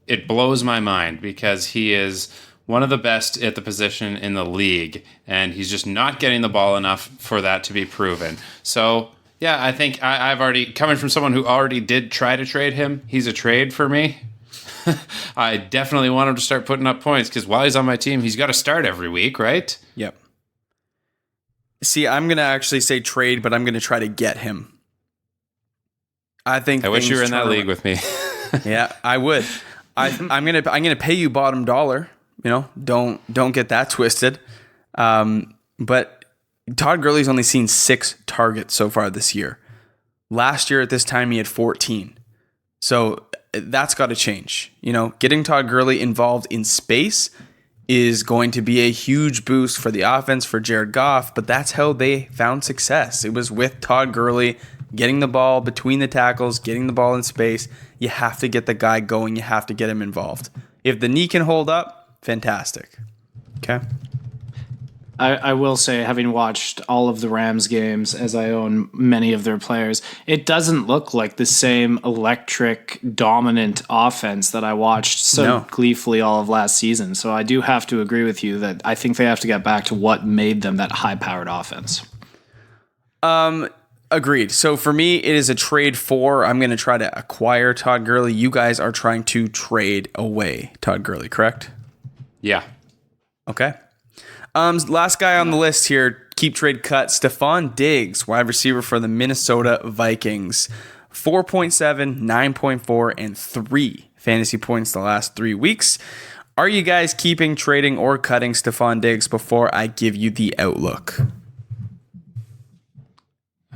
it blows my mind, because he is one of the best at the position in the league, and he's just not getting the ball enough for that to be proven. So, yeah, I think I've already, coming from someone who already did try to trade him, he's a trade for me. I definitely want him to start putting up points, because while he's on my team, he's got to start every week, right? Yep. See, I'm going to actually say trade, but I'm going to try to get him. I wish you were in that league with me. Yeah, I would. I'm gonna pay you bottom dollar. Don't get that twisted. But Todd Gurley's only seen 6 targets so far this year. Last year at this time he had 14. So that's got to change. Getting Todd Gurley involved in space is going to be a huge boost for the offense for Jared Goff, but that's how they found success. It was with Todd Gurley getting the ball between the tackles, getting the ball in space. You have to get the guy going. You have to get him involved. If the knee can hold up, fantastic. Okay. I will say, having watched all of the Rams games, as I own many of their players, it doesn't look like the same electric, dominant offense that I watched so gleefully all of last season. So I do have to agree with you that I think they have to get back to what made them that high-powered offense. Agreed. So for me, it is a trade for. I'm going to try to acquire Todd Gurley. You guys are trying to trade away Todd Gurley, correct? Yeah. Okay. Last guy on the list here, keep trade cut, Stefon Diggs, wide receiver for the Minnesota Vikings. 4.7, 9.4, and 3 fantasy points the last 3 weeks. Are you guys keeping, trading, or cutting Stefon Diggs before I give you the outlook?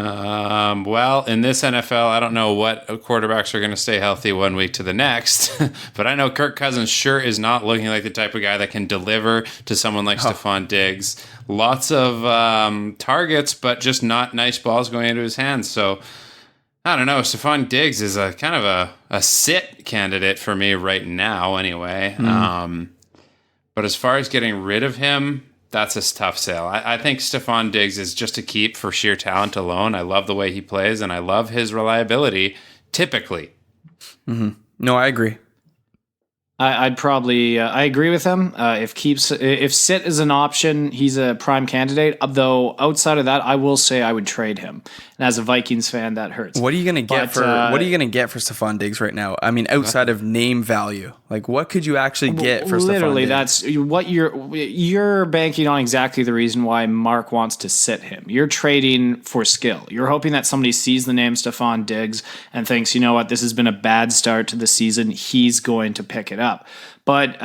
Well, in this NFL, I don't know what quarterbacks are going to stay healthy one week to the next, but I know Kirk Cousins sure is not looking like the type of guy that can deliver to someone like Stefon Diggs. Lots of targets, but just not nice balls going into his hands. So I don't know. Stefon Diggs is a kind of a sit candidate for me right now, anyway. But as far as getting rid of him, that's a tough sale. I think Stefon Diggs is just a keep for sheer talent alone. I love the way he plays, and I love his reliability, typically. Mm-hmm. No, I agree. I'd probably I agree with him. If sit is an option, he's a prime candidate. Though outside of that, I will say I would trade him. And as a Vikings fan, that hurts. What are you going to get for Stefon Diggs right now? I mean, outside of name value, like what could you actually get for Stefon Diggs? Literally, that's what you're banking on. Exactly the reason why Mark wants to sit him. You're trading for skill. You're hoping that somebody sees the name Stefon Diggs and thinks, you know what, this has been a bad start to the season. He's going to pick it up. But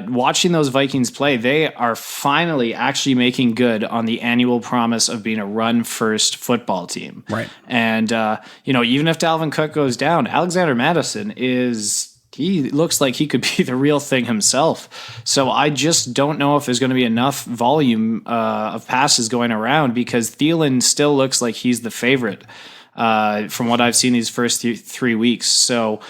watching those Vikings play, they are finally actually making good on the annual promise of being a run-first football team. Right. And, even if Dalvin Cook goes down, Alexander Mattison he looks like he could be the real thing himself. So I just don't know if there's going to be enough volume of passes going around because Thielen still looks like he's the favorite from what I've seen these first 3 weeks. So,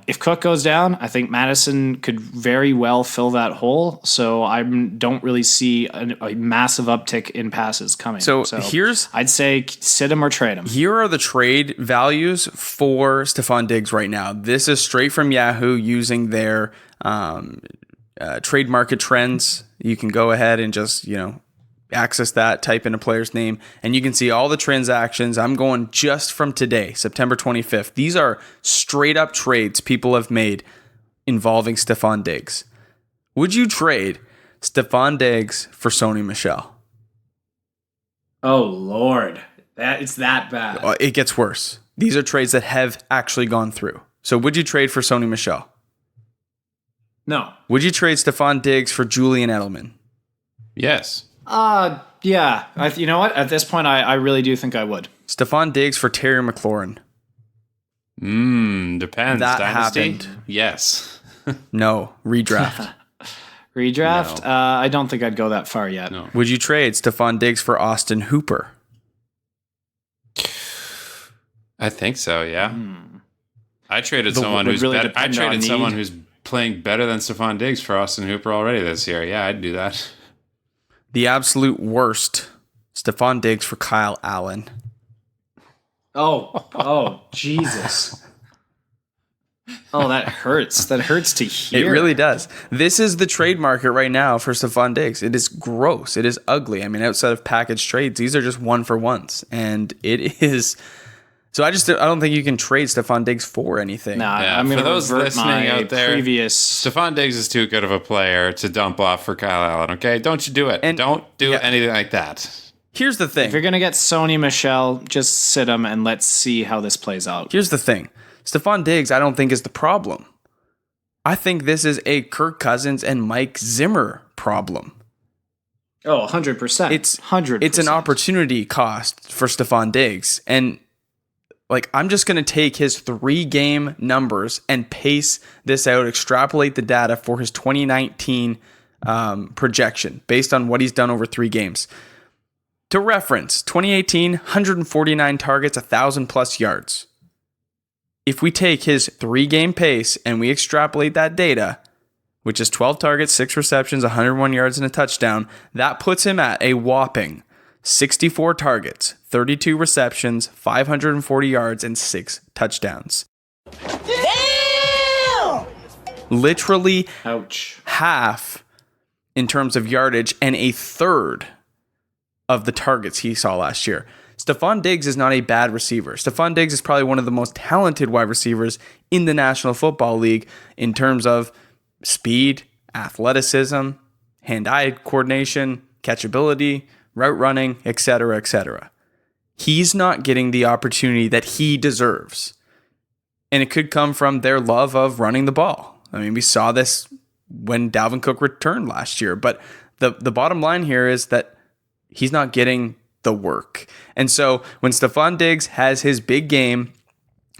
if Cook goes down, I think Madison could very well fill that hole. So I don't really see a massive uptick in passes coming. So I'd say sit him or trade him. Here are the trade values for Stefon Diggs right now. This is straight from Yahoo using their trade market trends. You can go ahead and just, access that, type in a player's name, and you can see all the transactions. I'm going just from today, September 25th. These are straight up trades people have made involving Stefon Diggs. Would you trade Stefon Diggs for Sony Michel? Oh, Lord. It's that bad. It gets worse. These are trades that have actually gone through. So would you trade for Sony Michel? No. Would you trade Stefon Diggs for Julian Edelman? Yes. Yeah. You know what? At this point, I really do think I would. Stefon Diggs for Terry McLaurin. Depends. That Dynasty? happened. Yes. No. Redraft. Redraft? No. I don't think I'd go that far yet. No. Would you trade Stefon Diggs for Austin Hooper? I think so, yeah. I traded someone who's playing better than Stefon Diggs for Austin Hooper already this year. Yeah, I'd do that. The absolute worst, Stefon Diggs for Kyle Allen. Oh, Jesus. Oh, that hurts. That hurts to hear. It really does. This is the trade market right now for Stefon Diggs. It is gross. It is ugly. I mean, outside of package trades, these are just 1-for-1s. And it is... So I don't think you can trade Stefon Diggs for anything. Nah, yeah, I'm going to revert my out there. Previous... Stefon Diggs is too good of a player to dump off for Kyle Allen, okay? Don't you do it. And don't do anything like that. Here's the thing. If you're going to get Sony Michel, just sit him and let's see how this plays out. Here's the thing. Stefon Diggs, I don't think is the problem. I think this is a Kirk Cousins and Mike Zimmer problem. Oh, 100%. It's 100%. It's an opportunity cost for Stefon Diggs. And I'm just going to take his 3-game numbers and pace this out, extrapolate the data for his 2019 projection based on what he's done over 3 games. To reference, 2018, 149 targets, 1,000 plus yards. If we take his 3-game pace and we extrapolate that data, which is 12 targets, 6 receptions, 101 yards, and a touchdown, that puts him at a whopping 64 targets, 32 receptions, 540 yards, and 6 touchdowns. Damn! Literally Ouch. half in terms of yardage and a third of the targets he saw last year. Stefon Diggs is not a bad receiver. Stefon Diggs is probably one of the most talented wide receivers in the National Football League in terms of speed, athleticism, hand-eye coordination, catchability, route running, etc., etc. He's not getting the opportunity that he deserves. And it could come from their love of running the ball. I mean, we saw this when Dalvin Cook returned last year. But the bottom line here is that he's not getting the work. And so when Stefon Diggs has his big game,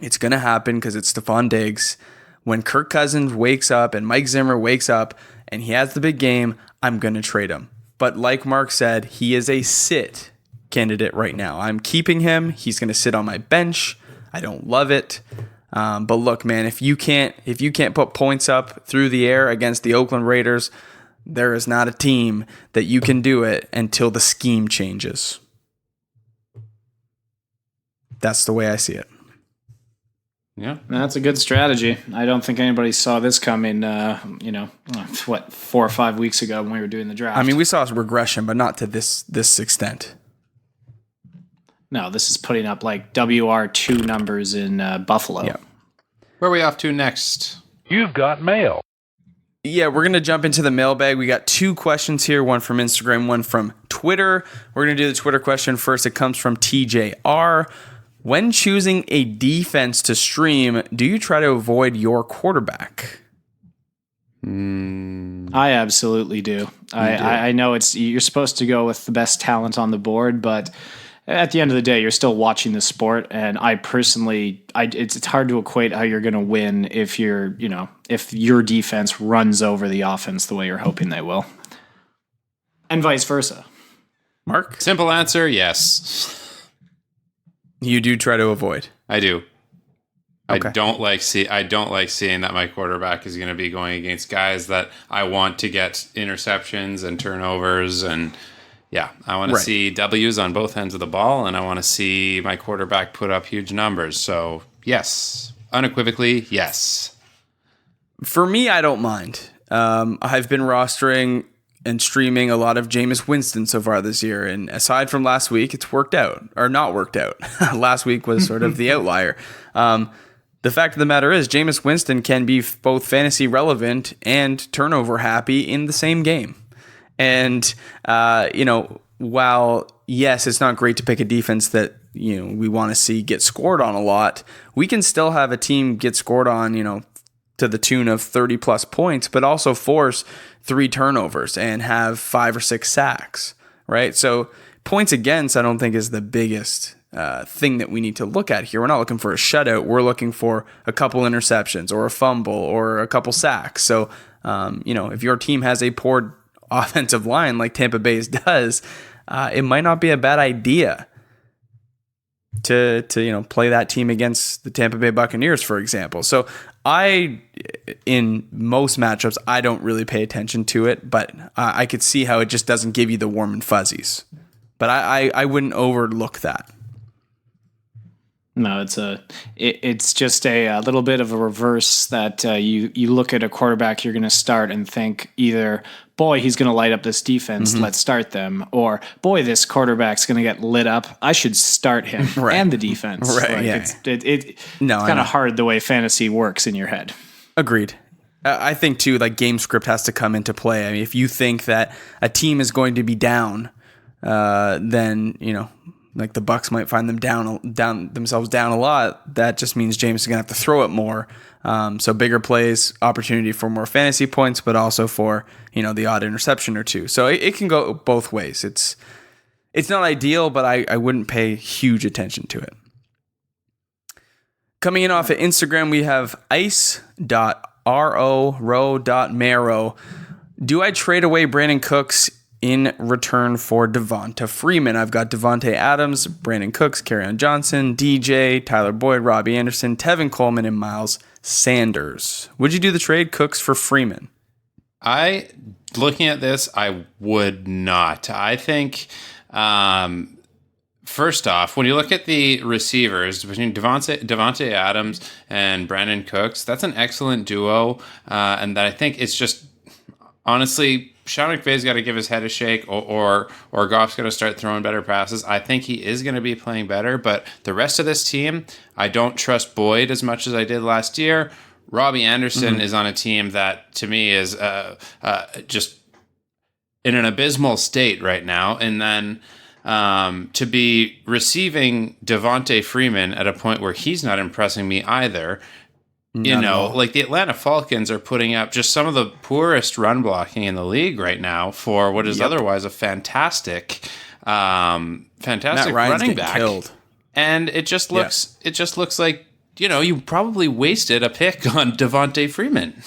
it's going to happen because it's Stefon Diggs. When Kirk Cousins wakes up and Mike Zimmer wakes up and he has the big game, I'm going to trade him. But like Mark said, he is a sit candidate right now. I'm keeping him. He's going to sit on my bench. I don't love it. But look, man, if you can't put points up through the air against the Oakland Raiders, there is not a team that you can do it until the scheme changes. That's the way I see it. Yeah, that's a good strategy. I don't think anybody saw this coming, 4 or 5 weeks ago when we were doing the draft. I mean, we saw regression, but not to this extent. No, this is putting up like WR2 numbers in Buffalo. Yeah. Where are we off to next? You've got mail. Yeah, we're going to jump into the mailbag. We got 2 questions here, one from Instagram, one from Twitter. We're going to do the Twitter question first. It comes from TJR. When choosing a defense to stream, do you try to avoid your quarterback? I absolutely do. I know you're supposed to go with the best talent on the board, but at the end of the day, you're still watching the sport. And I personally, it's hard to equate how you're going to win if if your defense runs over the offense the way you're hoping they will, and vice versa. Mark? Simple answer, yes. You do try to avoid. I do. Okay. I don't like seeing that my quarterback is going to be going against guys that I want to get interceptions and turnovers, and I want to see W's on both ends of the ball, and I want to see my quarterback put up huge numbers. So yes, unequivocally, yes. For me, I don't mind. I've been rostering and streaming a lot of Jameis Winston so far this year. And aside from last week, it's worked out or not worked out. Last week was sort of the outlier. The fact of the matter is Jameis Winston can be both fantasy relevant and turnover happy in the same game. And, while, yes, it's not great to pick a defense that, we want to see get scored on a lot, we can still have a team get scored on, to the tune of 30 plus points, but also force 3 turnovers and have 5 or 6 sacks, right? So points against, I don't think is the biggest thing that we need to look at here. We're not looking for a shutout. We're looking for a couple interceptions or a fumble or a couple sacks. So, if your team has a poor offensive line like Tampa Bay's does, it might not be a bad idea to play that team against the Tampa Bay Buccaneers, for example. So in most matchups, I don't really pay attention to it, but I could see how it just doesn't give you the warm and fuzzies. But I wouldn't overlook that. No, it's just a little bit of a reverse that you look at a quarterback you're going to start and think either, boy, he's going to light up this defense, let's start them, or boy, this quarterback's going to get lit up, I should start him and the defense. Right, It's kind of hard the way fantasy works in your head. Agreed. I think too, like game script has to come into play. I mean, if you think that a team is going to be down, then like the Bucs might find them themselves down a lot. That just means James is gonna have to throw it more. So bigger plays, opportunity for more fantasy points, but also for the odd interception or two. So it can go both ways. It's not ideal, but I wouldn't pay huge attention to it. Coming in off of Instagram, we have ice.ro.marrow. Do I trade away Brandon Cooks in return for Devonta Freeman. I've got Devontae Adams, Brandon Cooks, Kerryon Johnson, DJ, Tyler Boyd, Robbie Anderson, Tevin Coleman, and Miles Sanders. Would you do the trade, Cooks for Freeman? Looking at this, I would not. I think, first off, when you look at the receivers between Devontae Adams and Brandon Cooks, that's an excellent duo, and that I think it's just, honestly, Sean McVay's got to give his head a shake, or Goff's got to start throwing better passes. I think he is going to be playing better, but the rest of this team, I don't trust Boyd as much as I did last year. Robbie Anderson is on a team that, to me, is just in an abysmal state right now. And then to be receiving Devonta Freeman at a point where he's not impressing me either. Like the Atlanta Falcons are putting up just some of the poorest run blocking in the league right now for what is otherwise a fantastic running back. Killed. And it just looks like, you probably wasted a pick on Devonta Freeman.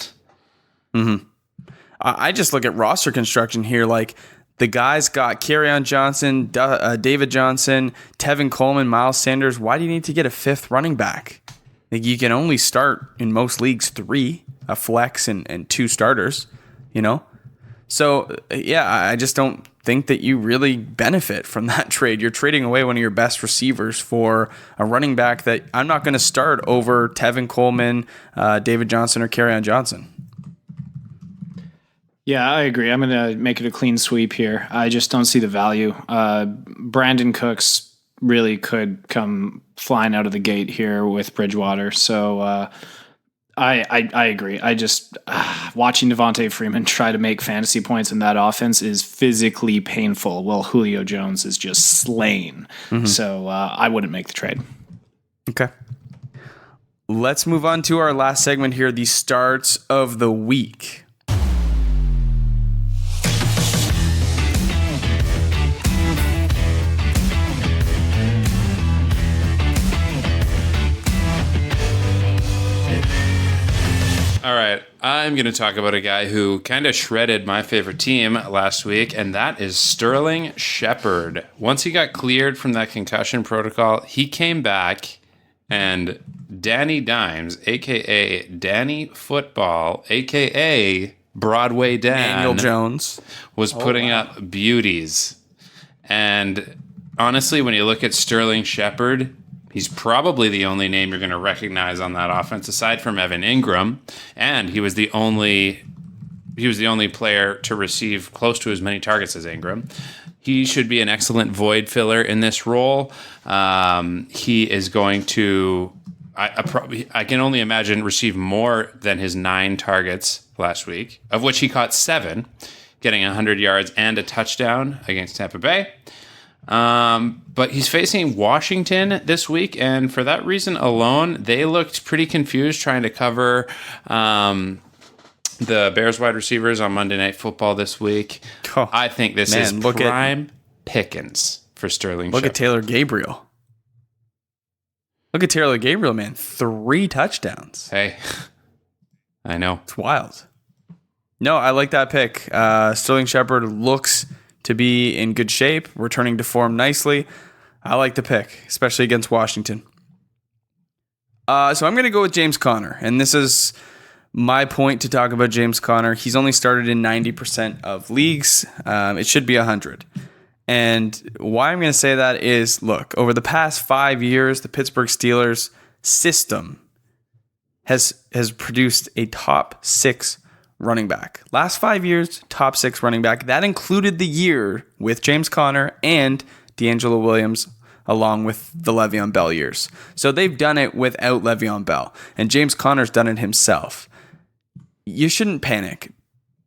I just look at roster construction here. Like, the guys got Kerryon Johnson, David Johnson, Tevin Coleman, Miles Sanders. Why do you need to get a fifth running back? Like, you can only start in most leagues 3, a flex and 2 starters, So, I just don't think that you really benefit from that trade. You're trading away one of your best receivers for a running back that I'm not going to start over Tevin Coleman, David Johnson, or Kerryon Johnson. Yeah, I agree. I'm going to make it a clean sweep here. I just don't see the value. Brandon Cooks really could come flying out of the gate here with Bridgewater. So I agree. I just watching Devonta Freeman try to make fantasy points in that offense is physically painful. While Julio Jones is just slain. So I wouldn't make the trade. Okay. Let's move on to our last segment here, the starts of the week. All right, I'm going to talk about a guy who kind of shredded my favorite team last week, and that is Sterling Shepard. Once he got cleared from that concussion protocol, he came back, and Danny Dimes, a.k.a. Danny Football, a.k.a. Broadway Dan, Daniel Jones, was putting up beauties. And honestly, when you look at Sterling Shepard, he's probably the only name you're going to recognize on that offense, aside from Evan Ingram, and he was the only player to receive close to as many targets as Ingram. He should be an excellent void filler in this role. He is going to, I can only imagine, receive more than his 9 targets last week, of which he caught 7, getting 100 yards and a touchdown against Tampa Bay. But he's facing Washington this week, and for that reason alone, they looked pretty confused trying to cover the Bears wide receivers on Monday Night Football this week. Oh, I think this is prime pickings for Sterling Shepard. Look at Taylor Gabriel. Look at Taylor Gabriel, man. 3 touchdowns. Hey, I know. It's wild. No, I like that pick. Sterling Shepard looks to be in good shape, returning to form nicely. I like the pick, especially against Washington. So I'm going to go with James Conner, and this is my point to talk about James Conner. He's only started in 90% of leagues. It should be 100. And why I'm going to say that is, look, over the past 5 years, the Pittsburgh Steelers system has produced a top 6 running back. Last 5 years, top 6 running back. That included the year with James Conner and D'Angelo Williams, along with the Le'Veon Bell years. So they've done it without Le'Veon Bell, and James Conner's done it himself. You shouldn't panic.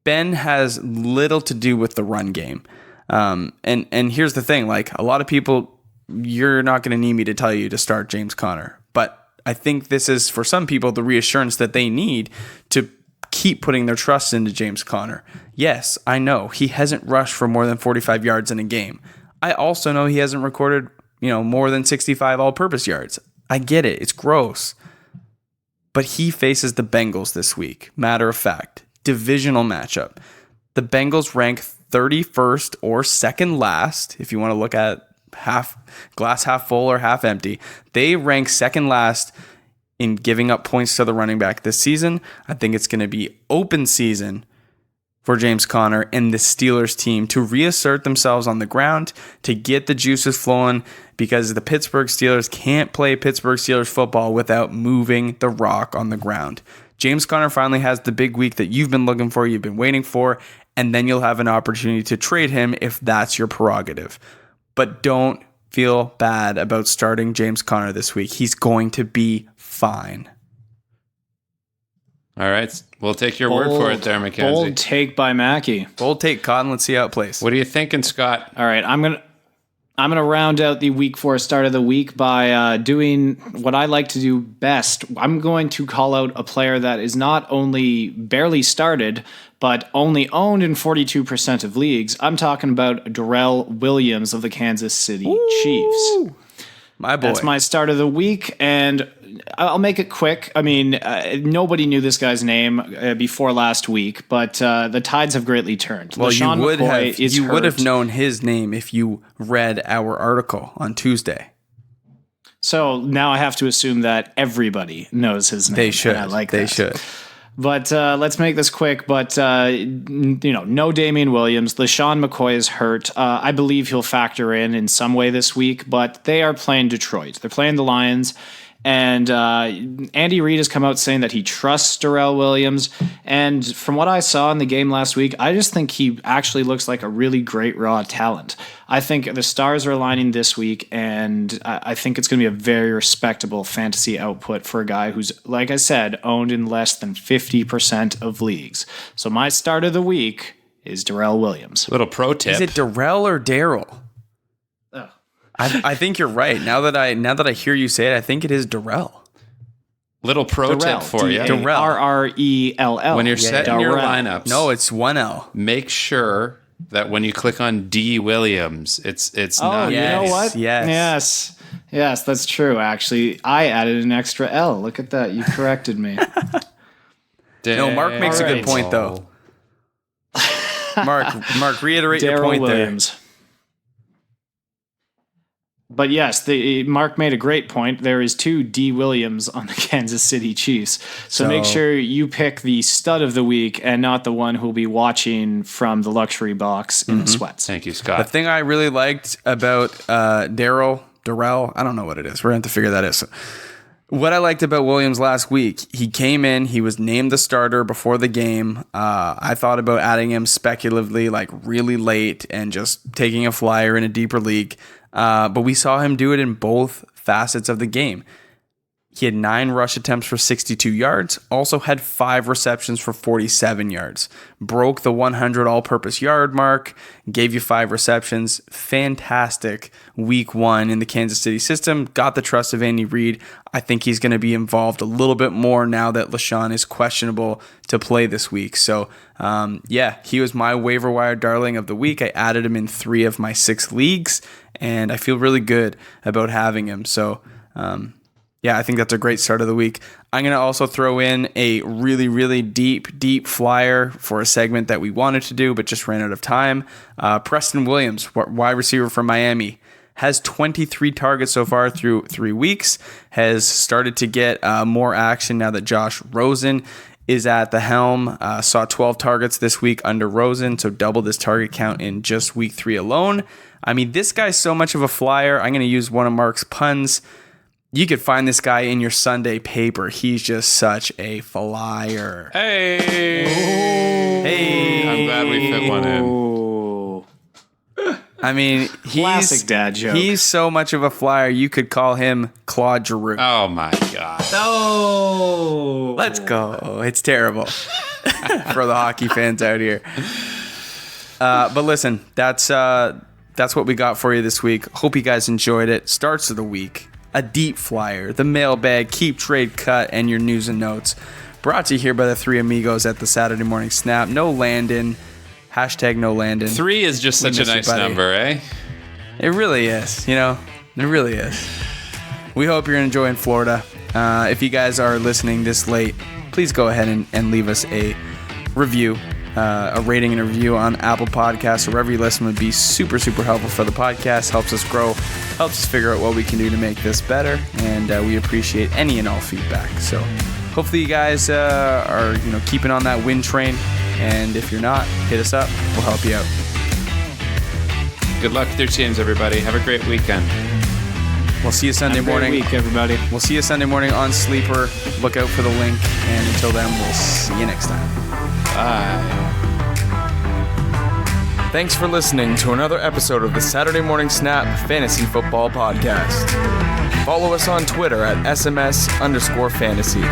Ben has little to do with the run game. And here's the thing, like, a lot of people, you're not going to need me to tell you to start James Conner, but I think this is, for some people, the reassurance that they need to keep putting their trust into James Conner. Yes, I know he hasn't rushed for more than 45 yards in a game. I also know he hasn't recorded, more than 65 all-purpose yards. I get it. It's gross. But he faces the Bengals this week. Matter of fact, divisional matchup. The Bengals rank 31st or second last, if you want to look at glass half full or half empty. They rank second last in giving up points to the running back this season. I think it's going to be open season for James Conner and the Steelers team to reassert themselves on the ground, to get the juices flowing, because the Pittsburgh Steelers can't play Pittsburgh Steelers football without moving the rock on the ground. James Conner finally has the big week that you've been looking for, you've been waiting for, and then you'll have an opportunity to trade him if that's your prerogative. But don't feel bad about starting James Conner this week. He's going to be fine. All right. We'll take your word for it there, Mackenzie. Bold take by Mackie. Bold take, Cotton. Let's see how it plays. What are you thinking, Scott? All right, I'm gonna round out the week 4 start of the week by doing what I like to do best. I'm going to call out a player that is not only barely started, but only owned in 42% of leagues. I'm talking about Darrel Williams of the Kansas City Chiefs. My boy. That's my start of the week, and I'll make it quick. I mean, nobody knew this guy's name before last week, but the tides have greatly turned. Well, LaShawn you would have hurt. known his name if you read our article on Tuesday. So now I have to assume that everybody knows his name. They should. And I like they that. should. But let's make this quick. But, no Damian Williams. LaShawn McCoy is hurt. I believe he'll factor in some way this week, but they are playing Detroit. They're playing the Lions. And Andy Reid has come out saying that he trusts Darrel Williams. And from what I saw in the game last week, I just think he actually looks like a really great raw talent. I think the stars are aligning this week, and I think it's going to be a very respectable fantasy output for a guy who's, like I said, owned in less than 50% of leagues. So my start of the week is Darrel Williams. Little pro tip. Is it Darrell or Daryl? I think you're right. Now that I hear you say it, I think it is Darrell. Little pro tip for you. Darrell. When you're setting your lineups, No, it's one L. make sure that when you click on D Williams, it's not. You know what? Yes. Yes, that's true, actually. I added an extra L. Look at that. You corrected me. No, Mark makes a good point, though. Mark, reiterate your point Williams. But yes, Mark made a great point. There is 2 D Williams on the Kansas City Chiefs. So make sure you pick the stud of the week and not the one who will be watching from the luxury box in the sweats. Thank you, The Scott. thing I really liked about Darrell, I don't know what it is. We're going to have to figure that out. So, what I liked about Williams last week, he came in, he was named the starter before the game. I thought about adding him speculatively, like really late, and just taking a flyer in a deeper league. But we saw him do it in both facets of the game. He had 9 rush attempts for 62 yards, also had 5 receptions for 47 yards. Broke the 100 all-purpose yard mark, gave you 5 receptions. Fantastic week 1 in the Kansas City system. Got the trust of Andy Reid. I think he's going to be involved a little bit more now that LaShawn is questionable to play this week. So, he was my waiver wire darling of the week. I added him in 3 of my 6 leagues, and I feel really good about having him. So, I think that's a great start of the week. I'm going to also throw in a really, really deep flyer for a segment that we wanted to do but just ran out of time. Preston Williams, wide receiver from Miami, has 23 targets so far through 3 weeks, has started to get more action now that Josh Rosen is at the helm. Saw 12 targets this week under Rosen, so doubled his target count in just week 3 alone. I mean, this guy's so much of a flyer. I'm going to use one of Mark's puns. You could find this guy in your Sunday paper. He's just such a flyer. Hey. I'm glad we fit one in. I mean, Classic dad joke. He's so much of a flyer, you could call him Claude Giroux. Oh, my God. Oh, Let's go. It's terrible for the hockey fans out here. But listen, that's what we got for you this week. Hope you guys enjoyed it. Starts of the week. A deep flyer, the mailbag, keep trade cut, and your news and notes. Brought to you here by the 3 amigos at the Saturday Morning Snap. No Landon. Hashtag no Landon. 3 is just such a nice number, eh? It really is. It really is. We hope you're enjoying Florida. If you guys are listening this late, please go ahead and leave us a review A rating and a review on Apple Podcasts or wherever you listen would be super, super helpful for the podcast. Helps us grow, helps us figure out what we can do to make this better, and we appreciate any and all feedback. So hopefully you guys are keeping on that win train, and if you're not, hit us up. We'll help you out. Good luck with your teams, everybody. Have a great weekend. We'll see you Sunday morning. Week, everybody. We'll see you Sunday morning on Sleeper. Look out for the link, and until then, we'll see you next time. Bye. Thanks for listening to another episode of the Saturday Morning Snap Fantasy Football Podcast. Follow us on Twitter at SMS_fantasy.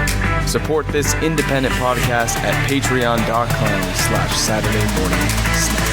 Support this independent podcast at patreon.com/Saturday Morning Snap.